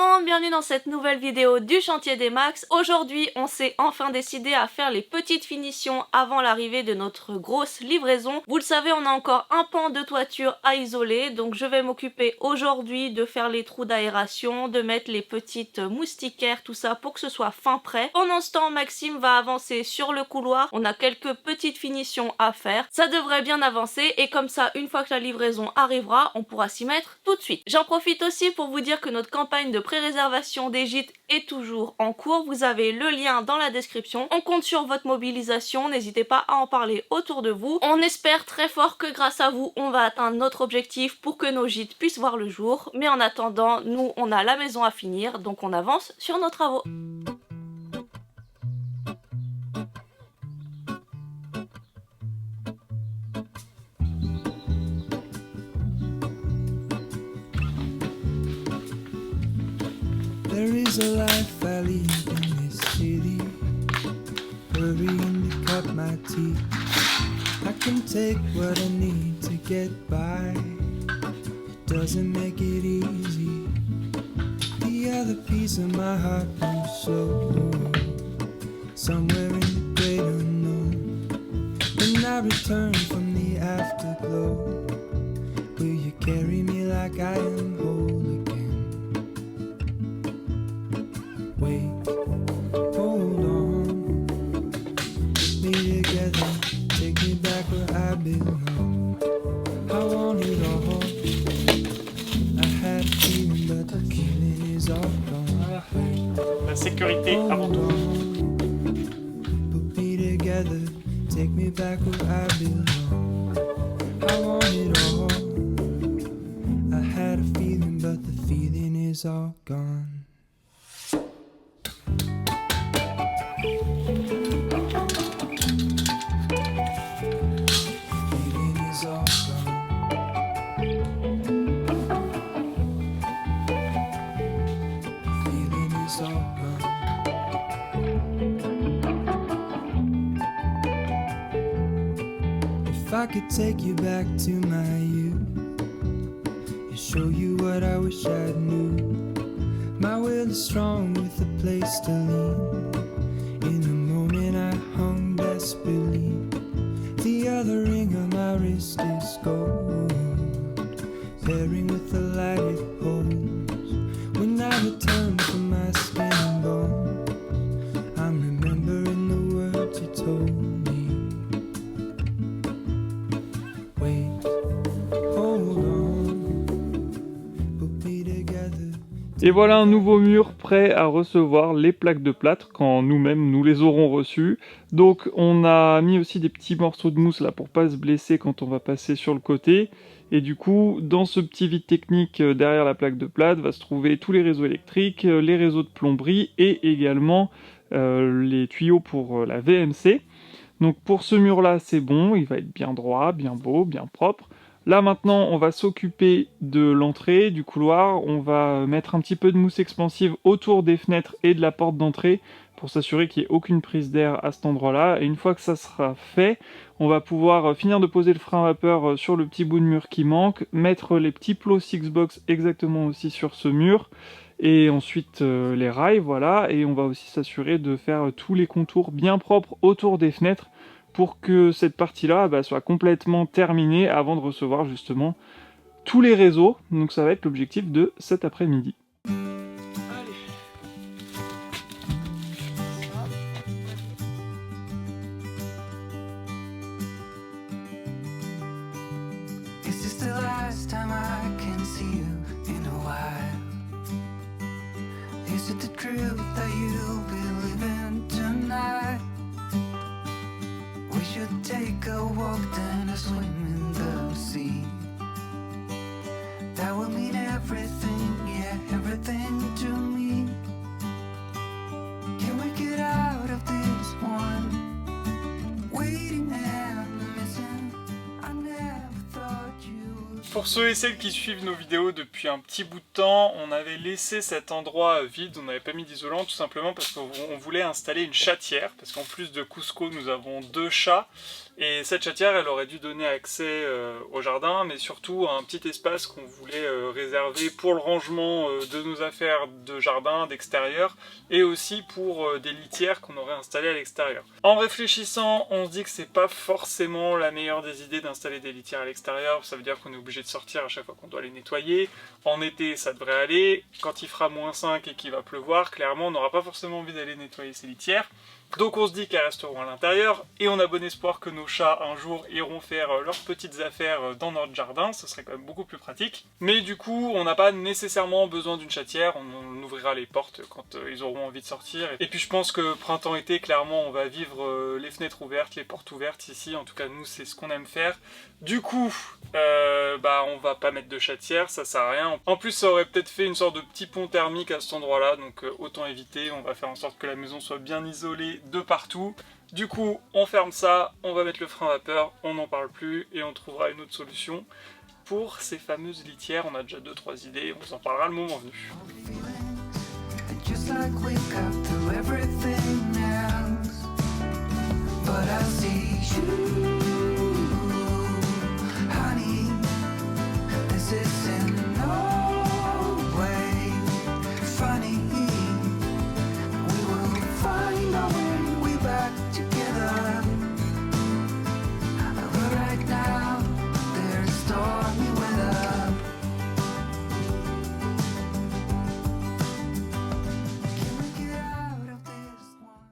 monde, bienvenue dans cette nouvelle vidéo du chantier des Max. Aujourd'hui, on s'est enfin décidé à faire les petites finitions avant l'arrivée de notre grosse livraison. Vous le savez, on a encore un pan de toiture à isoler, donc je vais m'occuper aujourd'hui de faire les trous d'aération, de mettre les petites moustiquaires, tout ça pour que ce soit fin prêt. Pendant ce temps, Maxime va avancer sur le couloir. On a quelques petites finitions à faire. Ça devrait bien avancer et comme ça, une fois que la livraison arrivera, on pourra s'y mettre tout de suite. J'en profite aussi pour vous dire que notre campagne de pré-réservation des gîtes est toujours en cours. Vous avez le lien dans la description. On compte sur votre mobilisation, n'hésitez pas à en parler autour de vous. On espère très fort que grâce à vous, on va atteindre notre objectif pour que nos gîtes puissent voir le jour. Mais en attendant, nous, on a la maison à finir, donc on avance sur nos travaux. There is a life I lead in this city, hurrying to cut my teeth. I can take what I need to get by, it doesn't make it easy. The other piece of my heart moves slow, somewhere in the great unknown. When I return from the afterglow, will you carry me like I am whole again? Wait, hold on, put me together, take me back where I belong. I want it all, I had a feeling but the feeling is all gone. La sécurité avant Hold tout. on, put me together, take me back where I belong. I want it all, I had a feeling but the feeling is all gone. If I could take you back to my youth and show you what I wish I knew, my will is strong with a place to lean. In the moment I hung desperately, the other ring on my wrist is gold, pairing with the light it holds. When I return from my skin and bones, I'm remembering the words you told me. Wait, hold on, put me together. Et voilà un nouveau mur prêt à recevoir les plaques de plâtre quand nous-mêmes nous les aurons reçues. Donc on a mis aussi des petits morceaux de mousse là pour pas se blesser quand on va passer sur le côté. Et du coup, dans ce petit vide technique derrière la plaque de plâtre va se trouver tous les réseaux électriques, les réseaux de plomberie et également les tuyaux pour la VMC. Donc pour ce mur-là, c'est bon, il va être bien droit, bien beau, bien propre. Là maintenant, on va s'occuper de l'entrée, du couloir, on va mettre un petit peu de mousse expansive autour des fenêtres et de la porte d'entrée pour s'assurer qu'il n'y ait aucune prise d'air à cet endroit-là. Et une fois que ça sera fait, on va pouvoir finir de poser le frein à vapeur sur le petit bout de mur qui manque, mettre les petits plots Sixbox exactement aussi sur ce mur, et ensuite les rails, voilà, et on va aussi s'assurer de faire tous les contours bien propres autour des fenêtres pour que cette partie-là soit complètement terminée avant de recevoir justement tous les réseaux. Donc ça va être l'objectif de cet après-midi. Is this the last time I can see you in a while? Is it the truth that you'll be living tonight? We should take a walk, then a swim in the sea. That will mean everything, yeah, everything to me. Can we get out of this one? Waiting and missing. I never thought you would Pour ceux et celles qui suivent nos vidéos depuis un petit bout de temps, on avait laissé cet endroit vide, on n'avait pas mis d'isolant tout simplement parce qu'on voulait installer une chatière, parce qu'en plus de Cusco nous avons 2 chats, et cette chatière elle aurait dû donner accès au jardin, mais surtout à un petit espace qu'on voulait réserver pour le rangement de nos affaires de jardin, d'extérieur, et aussi pour des litières qu'on aurait installées à l'extérieur. En réfléchissant, on se dit que c'est pas forcément la meilleure des idées d'installer des litières à l'extérieur, ça veut dire qu'on est obligé de sortir à chaque fois qu'on doit les nettoyer. En été ça devrait aller, quand il fera -5 et qu'il va pleuvoir, clairement on n'aura pas forcément envie d'aller nettoyer ces litières. Donc on se dit qu'elles resteront à l'intérieur, et on a bon espoir que nos chats un jour iront faire leurs petites affaires dans notre jardin, ce serait quand même beaucoup plus pratique. Mais du coup on n'a pas nécessairement besoin d'une chatière, on ouvrira les portes quand ils auront envie de sortir. Et puis je pense que printemps-été, clairement on va vivre les fenêtres ouvertes, les portes ouvertes ici, en tout cas nous c'est ce qu'on aime faire. Du coup, on va pas mettre de chatière, ça sert à rien. En plus ça aurait peut-être fait une sorte de petit pont thermique à cet endroit-là, donc autant éviter, on va faire en sorte que la maison soit bien isolée de partout. Du coup, on ferme ça, on va mettre le frein à vapeur, on n'en parle plus, et on trouvera une autre solution pour ces fameuses litières. On a déjà 2-3 idées, on vous en parlera le moment venu.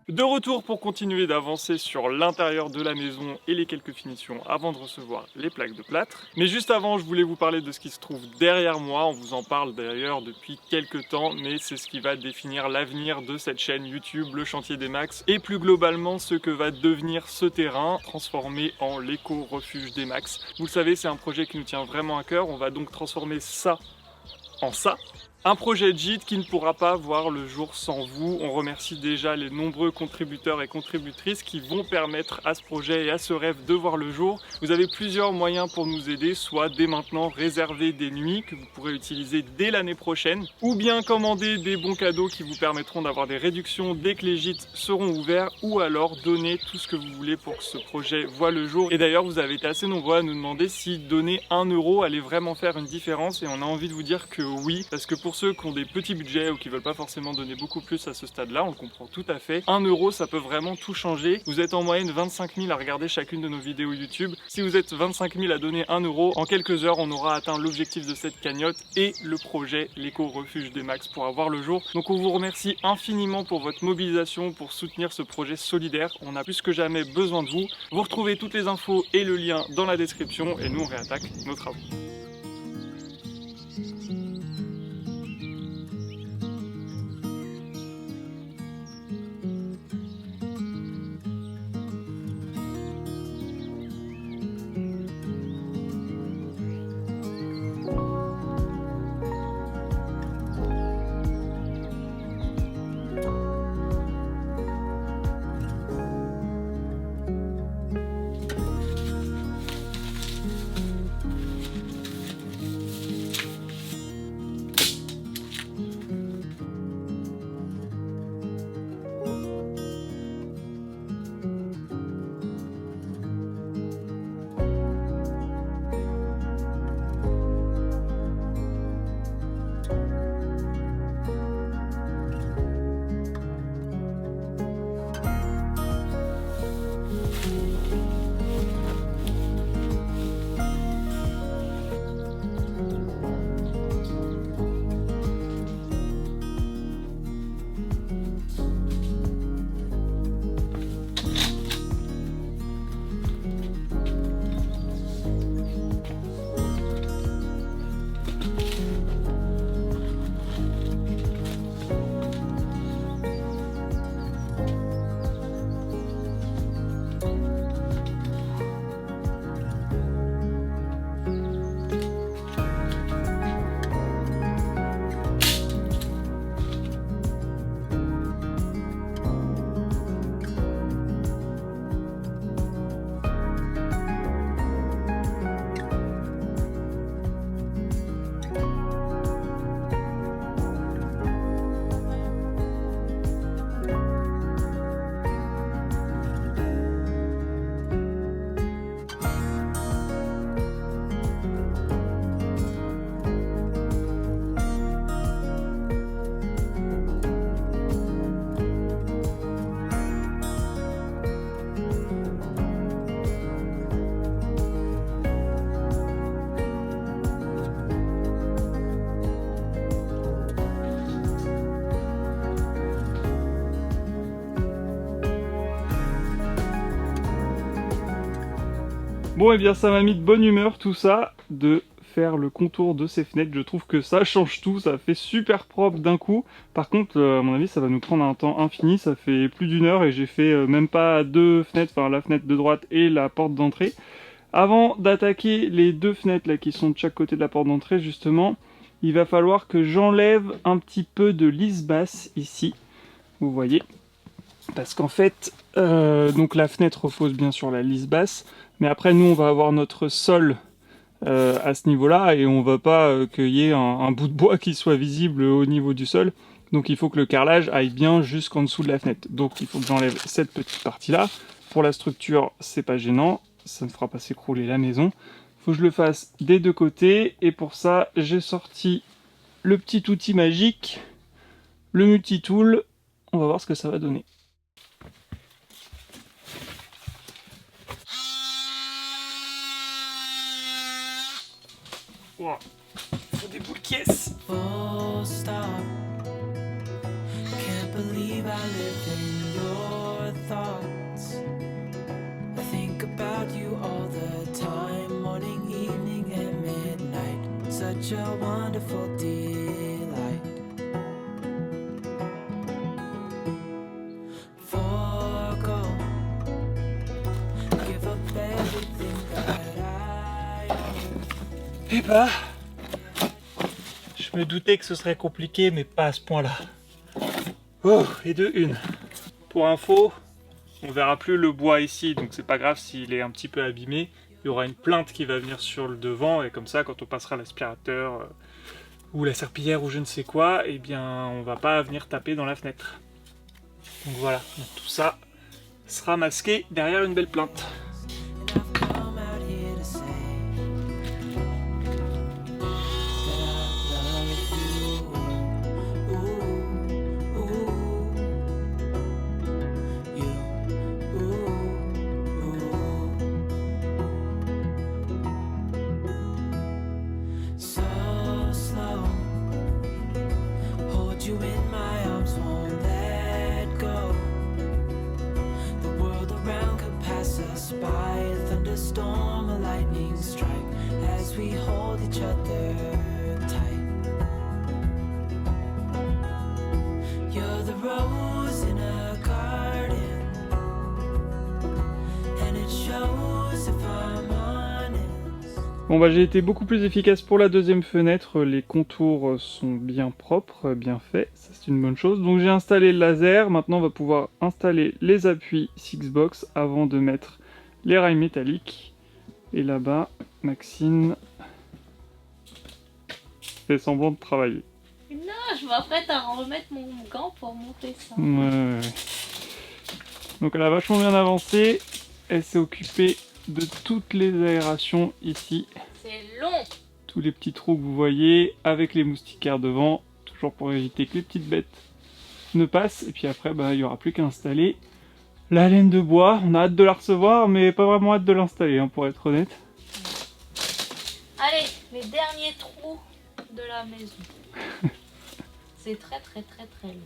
De retour pour continuer d'avancer sur l'intérieur de la maison et les quelques finitions avant de recevoir les plaques de plâtre. Mais juste avant, je voulais vous parler de ce qui se trouve derrière moi. On vous en parle d'ailleurs depuis quelques temps, mais c'est ce qui va définir l'avenir de cette chaîne YouTube, le Chantier des Max, et plus globalement ce que va devenir ce terrain transformé en l'éco-refuge des Max. Vous le savez, c'est un projet qui nous tient vraiment à cœur. On va donc transformer ça en ça. Un projet de gîte qui ne pourra pas voir le jour sans vous. On remercie déjà les nombreux contributeurs et contributrices qui vont permettre à ce projet et à ce rêve de voir le jour. Vous avez plusieurs moyens pour nous aider, soit dès maintenant réserver des nuits que vous pourrez utiliser dès l'année prochaine, ou bien commander des bons cadeaux qui vous permettront d'avoir des réductions dès que les gîtes seront ouverts, ou alors donner tout ce que vous voulez pour que ce projet voit le jour. Et d'ailleurs, vous avez été assez nombreux à nous demander si donner 1 € allait vraiment faire une différence, et on a envie de vous dire que oui, parce que pour ceux qui ont des petits budgets ou qui veulent pas forcément donner beaucoup plus à ce stade-là, on le comprend tout à fait. 1 € ça peut vraiment tout changer. Vous êtes en moyenne 25 000 à regarder chacune de nos vidéos YouTube. Si vous êtes 25 000 à donner 1 €, en quelques heures on aura atteint l'objectif de cette cagnotte et le projet l'éco-refuge des Max pourra voir le jour. Donc on vous remercie infiniment pour votre mobilisation pour soutenir ce projet solidaire. On a plus que jamais besoin de vous. Vous retrouvez toutes les infos et le lien dans la description, et nous on réattaque nos travaux. Bon, et bien ça m'a mis de bonne humeur tout ça, de faire le contour de ces fenêtres. Je trouve que ça change tout, ça fait super propre d'un coup. Par contre, à mon avis, ça va nous prendre un temps infini, ça fait plus d'une heure et j'ai fait même pas 2 fenêtres, enfin la fenêtre de droite et la porte d'entrée. Avant d'attaquer les 2 fenêtres là qui sont de chaque côté de la porte d'entrée, justement, il va falloir que j'enlève un petit peu de lisse basse ici, vous voyez. Parce qu'en fait, donc la fenêtre repose bien sur la lisse basse, mais après nous on va avoir notre sol à ce niveau-là et on va pas qu'il y ait un bout de bois qui soit visible au niveau du sol. Donc il faut que le carrelage aille bien jusqu'en dessous de la fenêtre. Donc il faut que j'enlève cette petite partie-là. Pour la structure, c'est pas gênant, ça ne fera pas s'écrouler la maison. Faut que je le fasse des 2 côtés et pour ça j'ai sorti le petit outil magique, le multitool. On va voir ce que ça va donner. Wow. Faut des boules caisses. Full stop. Can't believe I live in your thoughts. I think about you all the time, morning, evening, and midnight. Such a wonderful delight. Forgo, give up everything that I own. Eh bah, je me doutais que ce serait compliqué, mais pas à ce point-là. Oh, et de une. Pour info, on verra plus le bois ici, donc c'est pas grave s'il est un petit peu abîmé. Il y aura une plainte qui va venir sur le devant, et comme ça, quand on passera l'aspirateur ou la serpillière ou je ne sais quoi, eh bien, on va pas venir taper dans la fenêtre. Donc voilà, donc tout ça sera masqué derrière une belle plainte. Bon bah j'ai été beaucoup plus efficace pour la 2e fenêtre, les contours sont bien propres, bien faits, ça c'est une bonne chose. Donc j'ai installé le laser, maintenant on va pouvoir installer les appuis Sixbox avant de mettre les rails métalliques. Et là-bas, Maxine fait semblant de travailler. Non, je m'apprête à remettre mon gant pour monter ça. Ouais. Donc elle a vachement bien avancé, elle s'est occupée de toutes les aérations ici. C'est long. Tous les petits trous que vous voyez, avec les moustiquaires devant, toujours pour éviter que les petites bêtes ne passent. Et puis après, bah, il n'y aura plus qu'à installer la laine de bois. On a hâte de la recevoir, mais pas vraiment hâte de l'installer, hein, pour être honnête. Allez, les derniers trous de la maison. C'est très très très très long.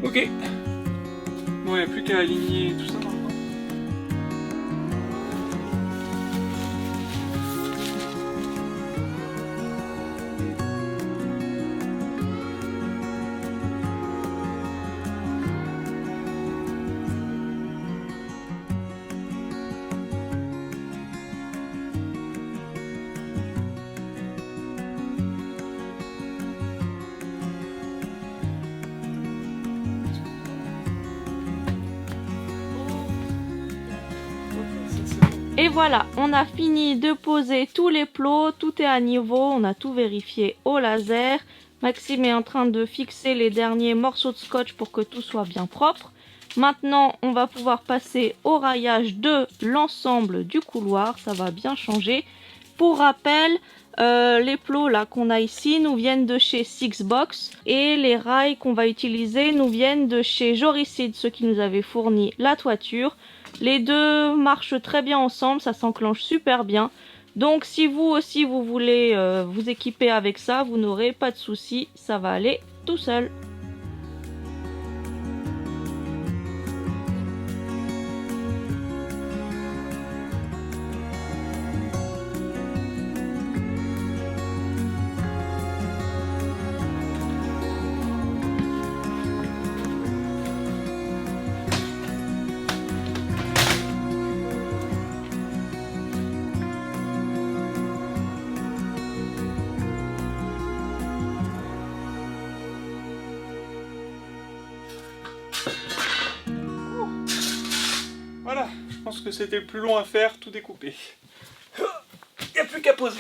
Ok. Bon, il n'y a plus qu'à aligner tout ça maintenant. Et voilà, on a fini de poser tous les plots, tout est à niveau, on a tout vérifié au laser. Maxime est en train de fixer les derniers morceaux de scotch pour que tout soit bien propre. Maintenant, on va pouvoir passer au raillage de l'ensemble du couloir, ça va bien changer. Pour rappel, les plots là qu'on a ici nous viennent de chez Sixbox et les rails qu'on va utiliser nous viennent de chez Joricide, ceux qui nous avaient fourni la toiture. Les deux marchent très bien ensemble, ça s'enclenche super bien. Donc si vous aussi vous voulez vous équiper avec ça, vous n'aurez pas de soucis, ça va aller tout seul. Voilà, je pense que c'était le plus long à faire, tout découpé. Il n'y a plus qu'à poser.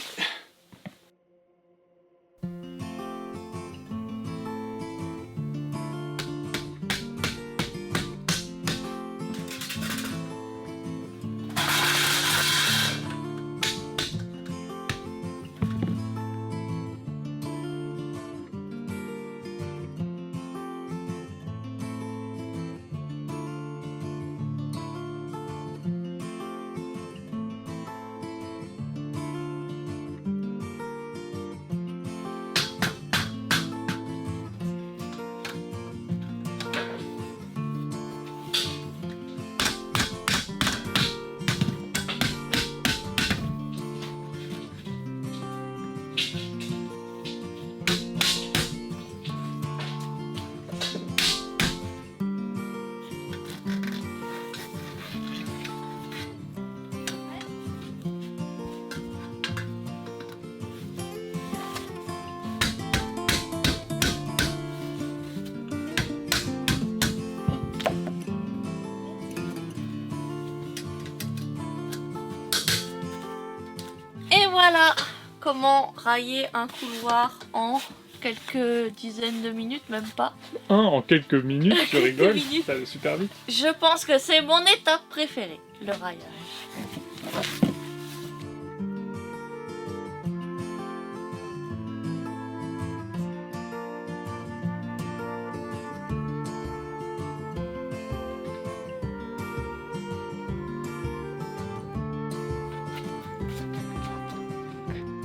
Voilà comment railler un couloir en quelques dizaines de minutes, même pas. En quelques minutes, tu rigoles, minutes. ça va super vite. Je pense que c'est mon étape préférée, le raillage.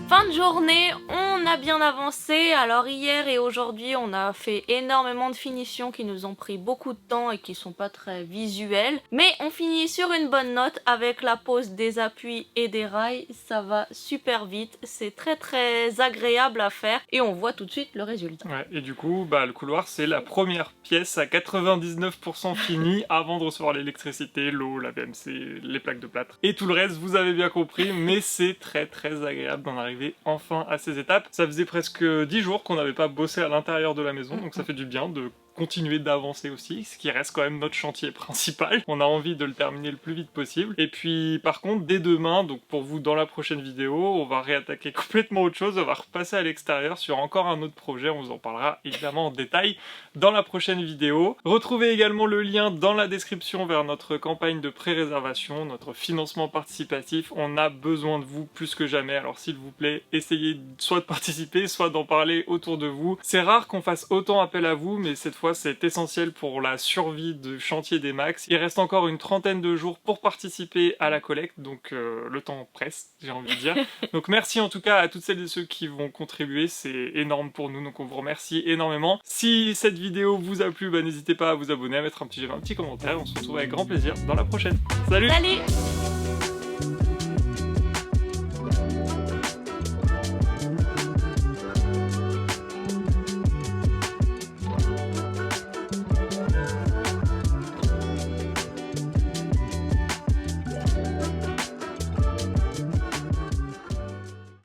Fin de journée, on a bien avancé. Alors hier et aujourd'hui, on a fait énormément de finitions qui nous ont pris beaucoup de temps et qui sont pas très visuelles. Mais on finit sur une bonne note avec la pose des appuis et des rails. Ça va super vite, c'est très agréable à faire et on voit tout de suite le résultat. Ouais, et du coup, le couloir, c'est la première pièce à 99% finie avant de recevoir l'électricité, l'eau, la VMC, les plaques de plâtre. Et tout le reste, vous avez bien compris, mais c'est très agréable d'en arriver enfin à ces étapes. Ça faisait presque 10 jours qu'on n'avait pas bossé à l'intérieur de la maison, donc ça fait du bien de continuer d'avancer aussi, ce qui reste quand même notre chantier principal. On a envie de le terminer le plus vite possible. Et puis par contre, dès demain, donc pour vous dans la prochaine vidéo, on va réattaquer complètement autre chose, on va repasser à l'extérieur sur encore un autre projet, on vous en parlera évidemment en détail dans la prochaine vidéo. Retrouvez également le lien dans la description vers notre campagne de pré-réservation, notre financement participatif. On a besoin de vous plus que jamais, alors s'il vous plaît, essayez soit de participer, soit d'en parler autour de vous. C'est rare qu'on fasse autant appel à vous, mais cette fois c'est essentiel pour la survie du chantier des Max. Il reste encore une trentaine de jours pour participer à la collecte, donc le temps presse, j'ai envie de dire. Donc merci en tout cas à toutes celles et ceux qui vont contribuer, c'est énorme pour nous, donc on vous remercie énormément. Si cette vidéo vous a plu, n'hésitez pas à vous abonner, à mettre un petit j'aime, un petit commentaire, on se retrouve avec grand plaisir dans la prochaine. Salut! Salut!